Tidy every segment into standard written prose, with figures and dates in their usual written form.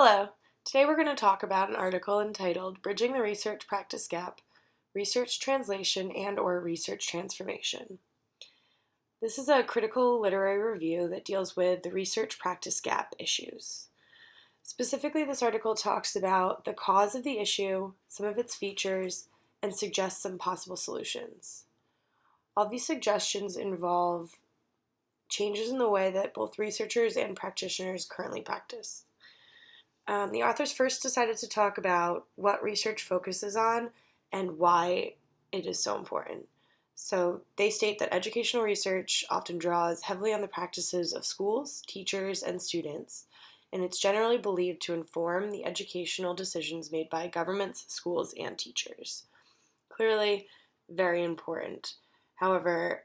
Hello. Today we're going to talk about an article entitled Bridging the Research Practice Gap, Research Translation and/or Research Transformation. This is a critical literary review that deals with the research practice gap issues. Specifically, this article talks about the cause of the issue, some of its features, and suggests some possible solutions. All these suggestions involve changes in the way that both researchers and practitioners currently practice. The authors first decided to talk about what research focuses on and why it is so important. So they state that educational research often draws heavily on the practices of schools, teachers, and students, and it's generally believed to inform the educational decisions made by governments, schools, and teachers. Clearly, very important. However,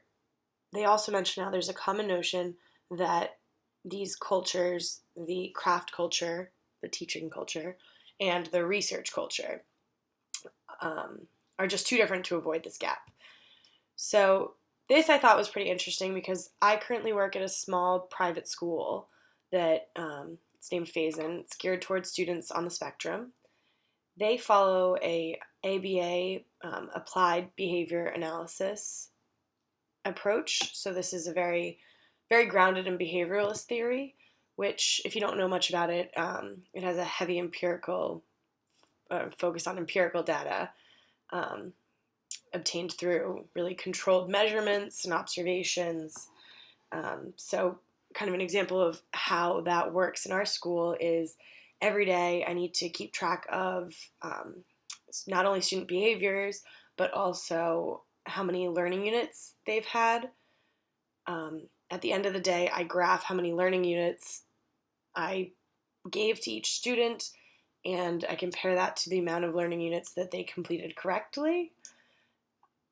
they also mention how there's a common notion that these cultures, the craft culture, the teaching culture, and the research culture, are just too different to avoid this gap. So this I thought was pretty interesting because I currently work at a small private school that it's named Phazon. It's geared towards students on the spectrum. They follow a ABA, applied behavior analysis approach. So this is a very, very grounded in behavioralist theory, which, if you don't know much about it, it has a heavy empirical focus on empirical data um, obtained through really controlled measurements and observations. So, kind of an example of how that works in our school is every day I need to keep track of not only student behaviors, but also how many learning units they've had. At the end of the day, I graph how many learning units I gave to each student, and I compare that to the amount of learning units that they completed correctly.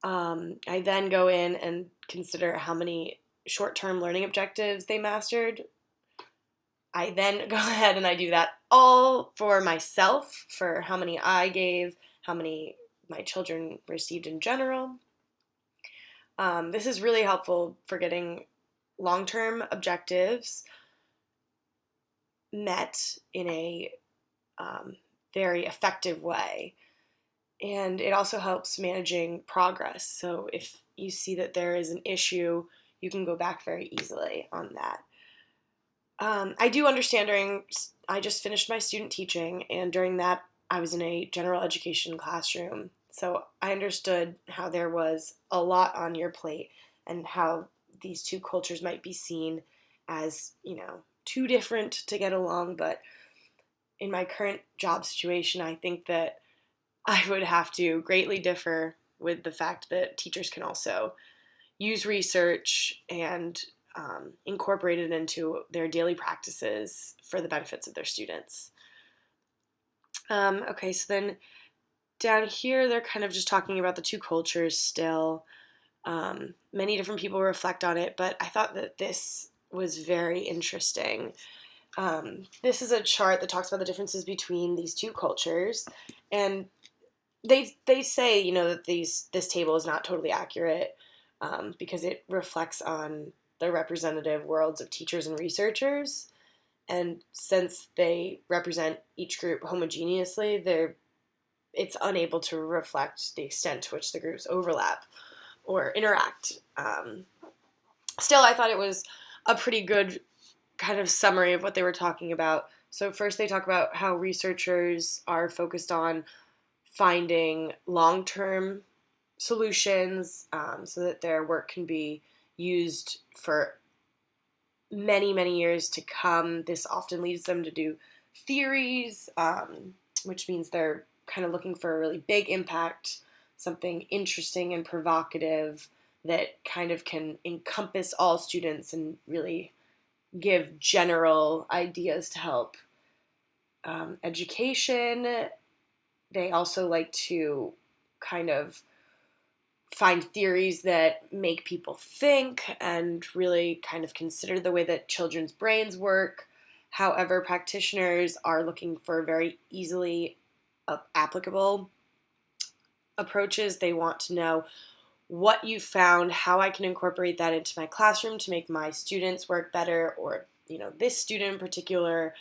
I then go in and consider how many short-term learning objectives they mastered. I then go ahead and I do that all for myself, for how many I gave, how many my children received in general. This is really helpful for getting long-term objectives met in a very effective way. And it also helps managing progress. So if you see that there is an issue, you can go back very easily on that. I do understand I just finished my student teaching, and during that, I was in a general education classroom. So I understood how there was a lot on your plate and how these two cultures might be seen as, too different to get along. But in my current job situation, I think that I would have to greatly differ with the fact that teachers can also use research and incorporate it into their daily practices for the benefits of their students. Okay, so then down here, they're kind of just talking about the two cultures still. Many different people reflect on it, but I thought that this was very interesting. This is a chart that talks about the differences between these two cultures, and they say, that this table is not totally accurate because it reflects on the representative worlds of teachers and researchers, and since they represent each group homogeneously, it's unable to reflect the extent to which the groups overlap or interact. Still, I thought it was a pretty good kind of summary of what they were talking about. So first they talk about how researchers are focused on finding long-term solutions so that their work can be used for many, many years to come. This often leads them to do theories, which means they're kind of looking for a really big impact, something interesting and provocative that kind of can encompass all students and really give general ideas to help education. They also like to kind of find theories that make people think and really kind of consider the way that children's brains work. However, practitioners are looking for very easily applicable approaches. They want to know what you found, how I can incorporate that into my classroom to make my students work better, or this student in particular,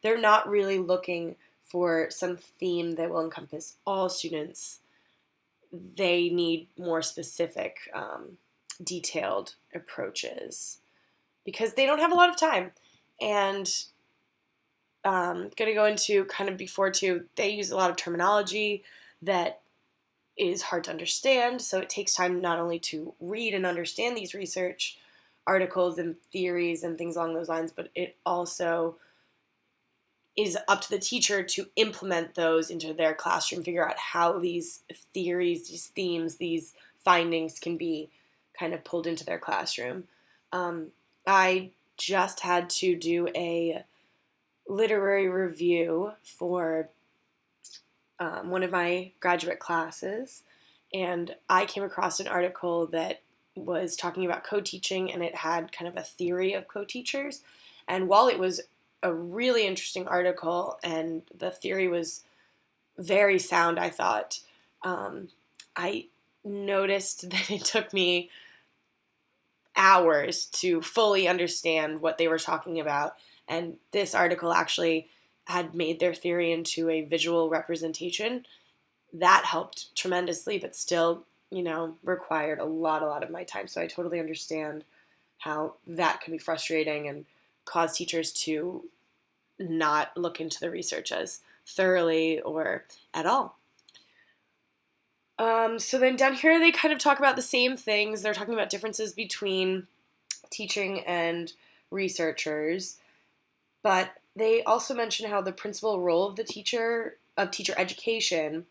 they're not really looking for some theme that will encompass all students. They need more specific, detailed approaches because they don't have a lot of time. And going to go into kind of before too, they use a lot of terminology that is hard to understand. So it takes time not only to read and understand these research articles and theories and things along those lines, but it also is up to the teacher to implement those into their classroom, figure out how these theories, these themes, these findings can be kind of pulled into their classroom. I just had to do a literary review for one of my graduate classes, and I came across an article that was talking about co-teaching, and it had kind of a theory of co-teachers. And while it was a really interesting article and the theory was very sound, I thought, I noticed that it took me hours to fully understand what they were talking about. And this article actually had made their theory into a visual representation. That helped tremendously, but still, required a lot of my time. So I totally understand how that can be frustrating and cause teachers to not look into the research as thoroughly or at all. So then down here they kind of talk about the same things. They're talking about differences between teaching and researchers, but they also mention how the principal role of teacher education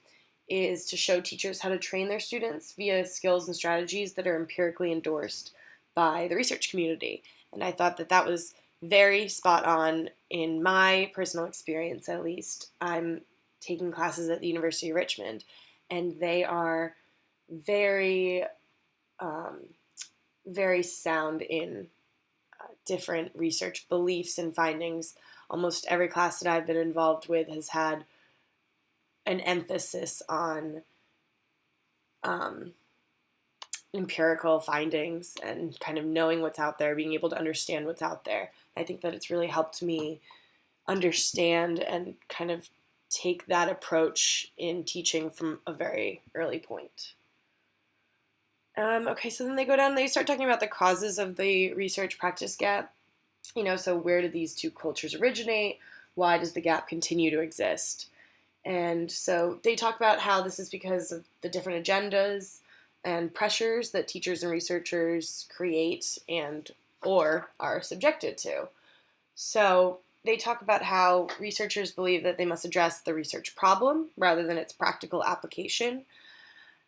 is to show teachers how to train their students via skills and strategies that are empirically endorsed by the research community. And I thought that that was very spot on in my personal experience, at least. I'm taking classes at the University of Richmond, and they are very, very sound in different research beliefs and findings. Almost every class that I've been involved with has had an emphasis on empirical findings and kind of knowing what's out there, being able to understand what's out there. I think that it's really helped me understand and kind of take that approach in teaching from a very early point. Okay, so then they go down and they start talking about the causes of the research practice gap. So where did these two cultures originate? Why does the gap continue to exist? And so they talk about how this is because of the different agendas and pressures that teachers and researchers create and or are subjected to. So they talk about how researchers believe that they must address the research problem rather than its practical application.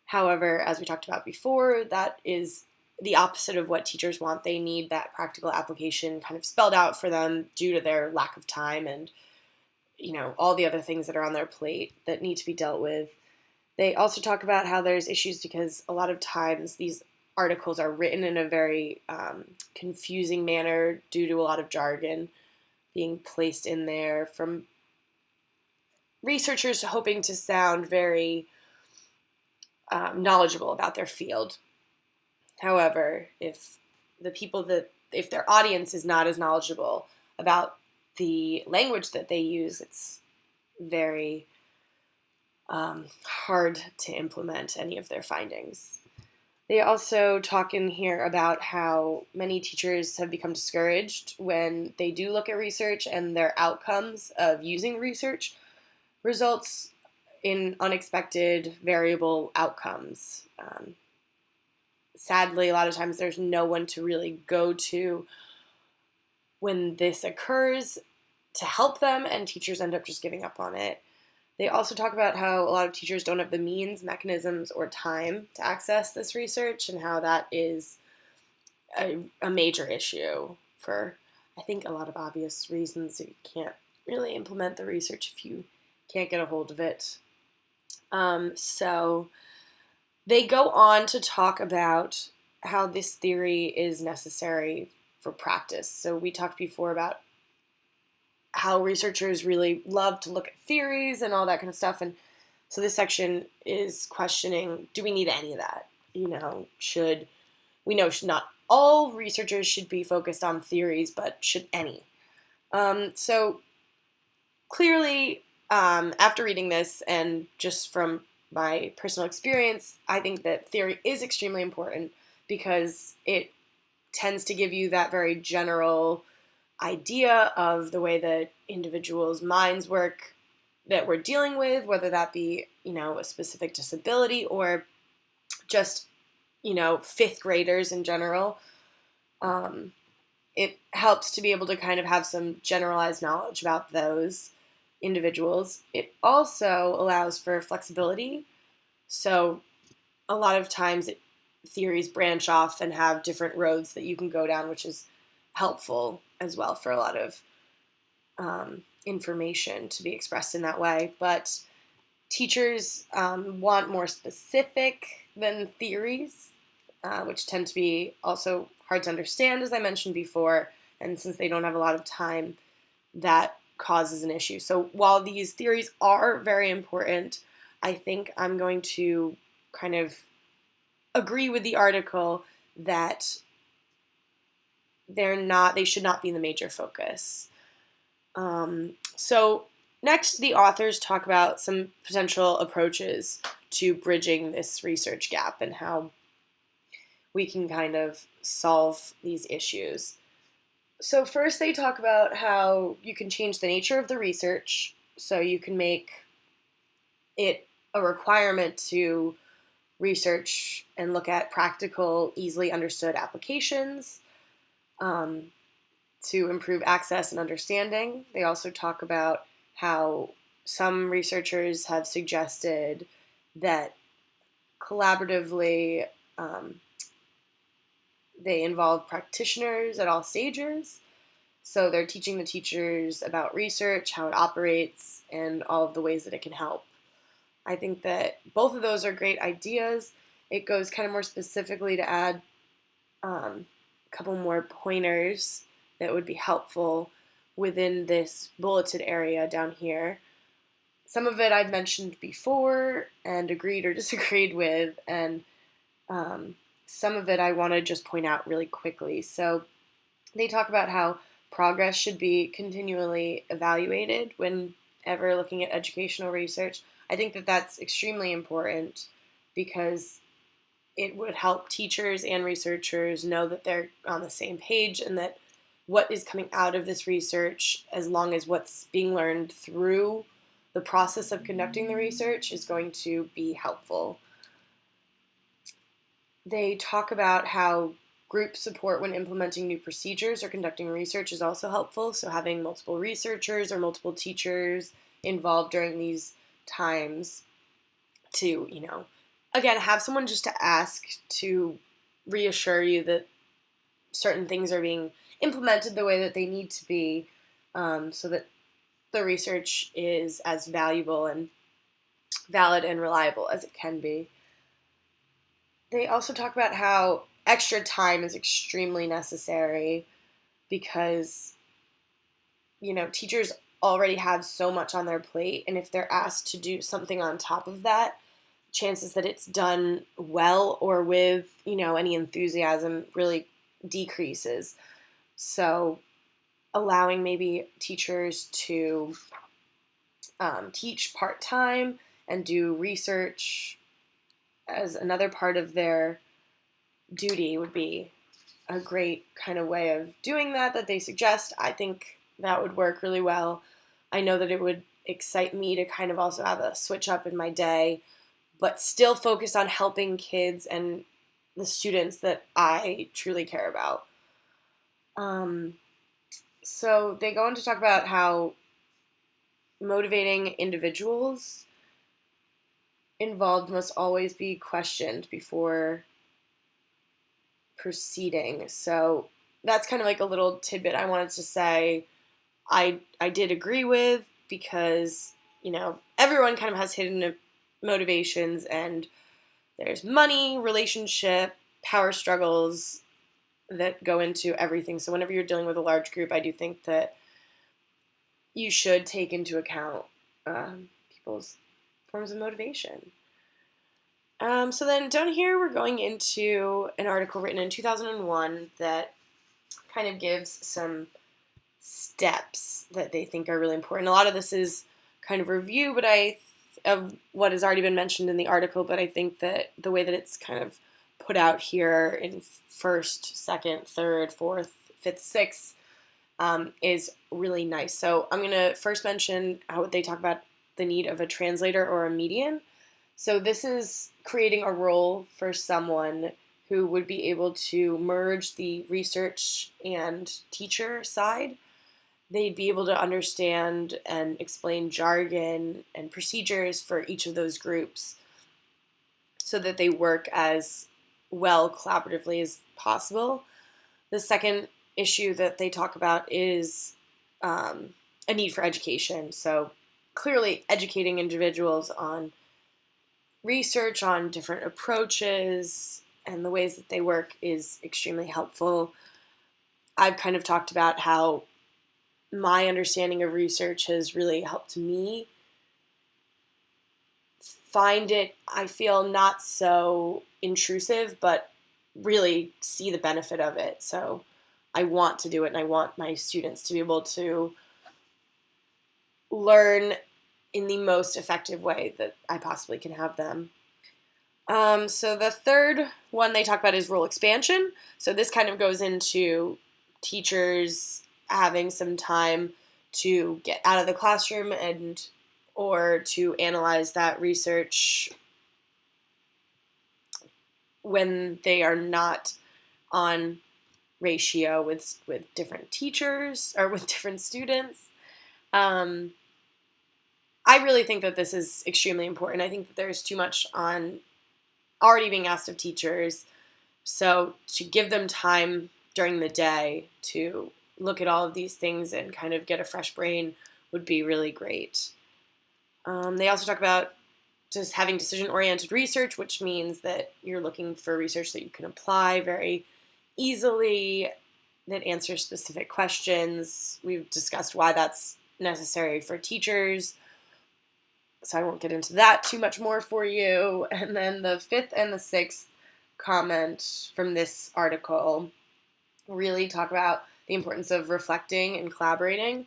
However, as we talked about before, that is the opposite of what teachers want. They need that practical application kind of spelled out for them due to their lack of time and all the other things that are on their plate that need to be dealt with. They also talk about how there's issues because a lot of times these articles are written in a very confusing manner due to a lot of jargon being placed in there from researchers hoping to sound very knowledgeable about their field. However, if their audience is not as knowledgeable about the language that they use, it's very hard to implement any of their findings. They also talk in here about how many teachers have become discouraged when they do look at research and their outcomes of using research results in unexpected variable outcomes. Sadly, a lot of times there's no one to really go to when this occurs to help them, and teachers end up just giving up on it. They also talk about how a lot of teachers don't have the means, mechanisms, or time to access this research, and how that is a major issue for, I think, a lot of obvious reasons. You can't really implement the research if you can't get a hold of it. So they go on to talk about how this theory is necessary for practice. So we talked before about how researchers really love to look at theories and all that kind of stuff. And so this section is questioning, do we need any of that? Should not all researchers should be focused on theories, but should any? So clearly, after reading this and just from my personal experience, I think that theory is extremely important because it tends to give you that very general idea of the way that individuals' minds work that we're dealing with, whether that be, a specific disability or just, fifth graders in general. Um, it helps to be able to kind of have some generalized knowledge about those individuals. It also allows for flexibility. So a lot of times theories branch off and have different roads that you can go down, which is helpful as well for a lot of information to be expressed in that way. But teachers want more specific than theories, which tend to be also hard to understand, as I mentioned before. And since they don't have a lot of time, that causes an issue. So while these theories are very important, I think I'm going to kind of agree with the article that they should not be the major focus. So next, the authors talk about some potential approaches to bridging this research gap and how we can kind of solve these issues. So first, they talk about how you can change the nature of the research, so you can make it a requirement to research and look at practical, easily understood applications um, to improve access and understanding. They also talk about how some researchers have suggested that collaboratively they involve practitioners at all stages. So they're teaching the teachers about research, how it operates, and all of the ways that it can help. I think that both of those are great ideas. It goes kind of more specifically to add a couple more pointers that would be helpful within this bulleted area down here. Some of it I've mentioned before and agreed or disagreed with, and some of it I want to just point out really quickly. So they talk about how progress should be continually evaluated whenever looking at educational research. I think that that's extremely important because it would help teachers and researchers know that they're on the same page and that what is coming out of this research, as long as what's being learned through the process of conducting the research, is going to be helpful. They talk about how group support when implementing new procedures or conducting research is also helpful. So having multiple researchers or multiple teachers involved during these times to, again, have someone just to ask to reassure you that certain things are being implemented the way that they need to be, so that the research is as valuable and valid and reliable as it can be. They also talk about how extra time is extremely necessary because, teachers already have so much on their plate, and if they're asked to do something on top of that, chances that it's done well or with, any enthusiasm really decreases. So allowing maybe teachers to teach part-time and do research as another part of their duty would be a great kind of way of doing that they suggest. I think that would work really well. I know that it would excite me to kind of also have a switch up in my day, but still focus on helping kids and the students that I truly care about. So they go on to talk about how motivating individuals involved must always be questioned before proceeding. So that's kind of like a little tidbit I wanted to say I did agree with because, everyone kind of has hidden motivations, and there's money, relationship, power struggles that go into everything. So whenever you're dealing with a large group, I do think that you should take into account people's forms of motivation. So then down here, we're going into an article written in 2001 that kind of gives some steps that they think are really important. A lot of this is kind of review, of what has already been mentioned in the article, but I think that the way that it's kind of put out here in first, second, third, fourth, fifth, sixth is really nice. So I'm going to first mention how they talk about the need of a translator or a median. So this is creating a role for someone who would be able to merge the research and teacher side. They'd be able to understand and explain jargon and procedures for each of those groups so that they work as well collaboratively as possible. The second issue that they talk about is a need for education. So clearly educating individuals on research, on different approaches, and the ways that they work is extremely helpful. I've kind of talked about how my understanding of research has really helped me find it, I feel, not so intrusive, but really see the benefit of it. So I want to do it, and I want my students to be able to learn in the most effective way that I possibly can have them. So the third one they talk about is role expansion. So this kind of goes into teachers having some time to get out of the classroom or to analyze that research when they are not on ratio with different teachers or with different students. I really think that this is extremely important. I think that there's too much on already being asked of teachers. So to give them time during the day to look at all of these things and kind of get a fresh brain would be really great. They also talk about just having decision-oriented research, which means that you're looking for research that you can apply very easily, that answers specific questions. We've discussed why that's necessary for teachers, so I won't get into that too much more for you. And then the fifth and the sixth comment from this article really talk about the importance of reflecting and collaborating.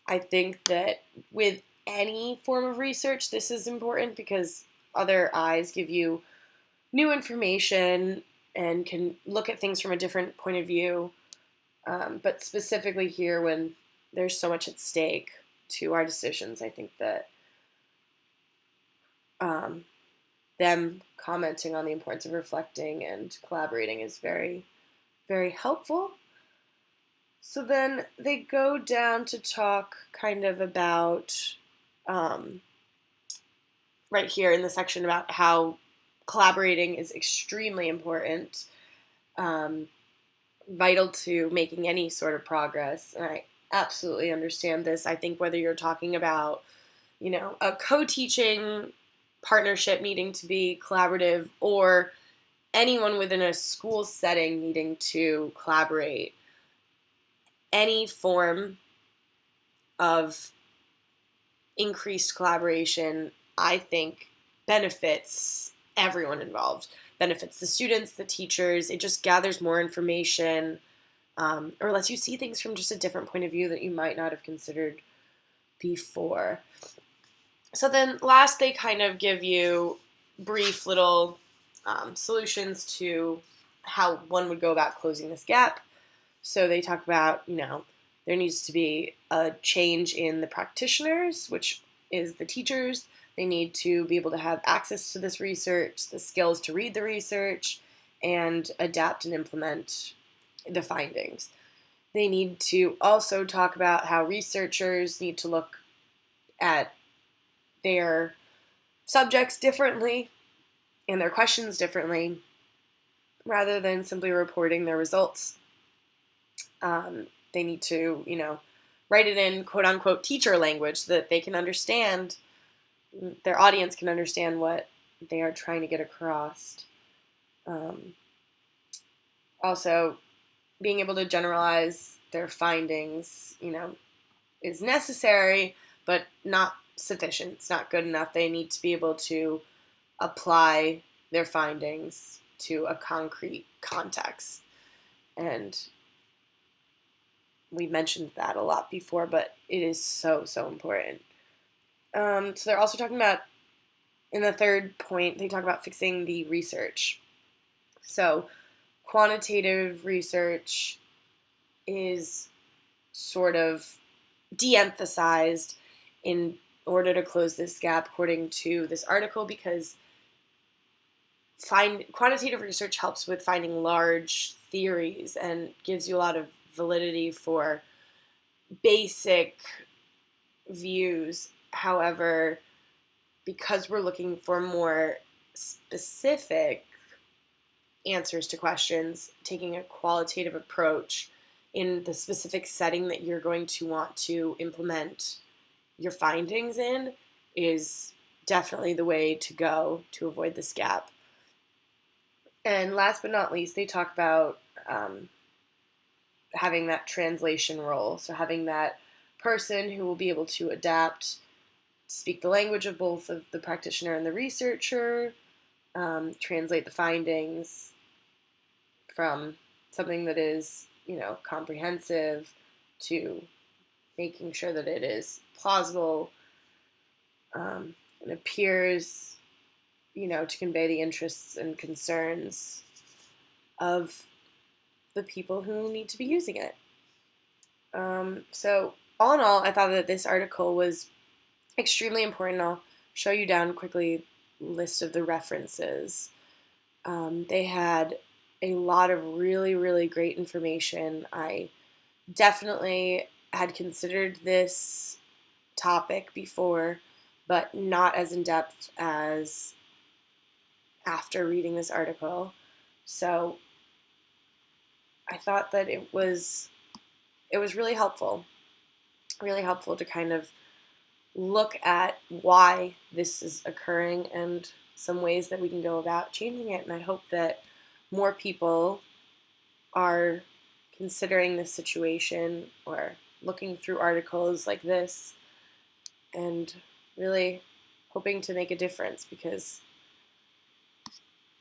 I think that with any form of research, this is important because other eyes give you new information and can look at things from a different point of view. But specifically here, when there's so much at stake to our decisions, I think that them commenting on the importance of reflecting and collaborating is very, very helpful. So then they go down to talk kind of about, right here in the section about how collaborating is extremely important, vital to making any sort of progress. And I absolutely understand this. I think whether you're talking about, a co-teaching partnership needing to be collaborative or anyone within a school setting needing to collaborate, any form of increased collaboration, I think, benefits everyone involved. Benefits the students, the teachers. It just gathers more information, or lets you see things from just a different point of view that you might not have considered before. So then last, they kind of give you brief little solutions to how one would go about closing this gap. So they talk about, there needs to be a change in the practitioners, which is the teachers. They need to be able to have access to this research, the skills to read the research, and adapt and implement the findings. They need to also talk about how researchers need to look at their subjects differently and their questions differently rather than simply reporting their results. They need to, write it in quote-unquote teacher language so that they can understand, their audience can understand what they are trying to get across. Also, being able to generalize their findings, is necessary, but not sufficient. It's not good enough. They need to be able to apply their findings to a concrete context. And we mentioned that a lot before, but it is so, so important. So they're also talking about, in the third point, they talk about fixing the research. So quantitative research is sort of de-emphasized in order to close this gap, according to this article, because quantitative research helps with finding large theories and gives you a lot of validity for basic views. However, because we're looking for more specific answers to questions, taking a qualitative approach in the specific setting that you're going to want to implement your findings in is definitely the way to go to avoid this gap. And last but not least, they talk about having that translation role. So having that person who will be able to adapt, speak the language of both of the practitioner and the researcher, translate the findings from something that is, comprehensive to making sure that it is plausible and appears, to convey the interests and concerns of the people who need to be using it. So all in all, I thought that this article was extremely important. I'll show you down quickly list of the references. They had a lot of really, really great information. I definitely had considered this topic before, but not as in depth as after reading this article. So I thought that it was really helpful to kind of look at why this is occurring and some ways that we can go about changing it. And I hope that more people are considering this situation or looking through articles like this and really hoping to make a difference, because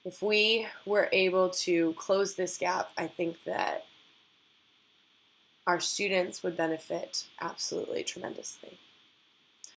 if we were able to close this gap, I think that our students would benefit absolutely tremendously.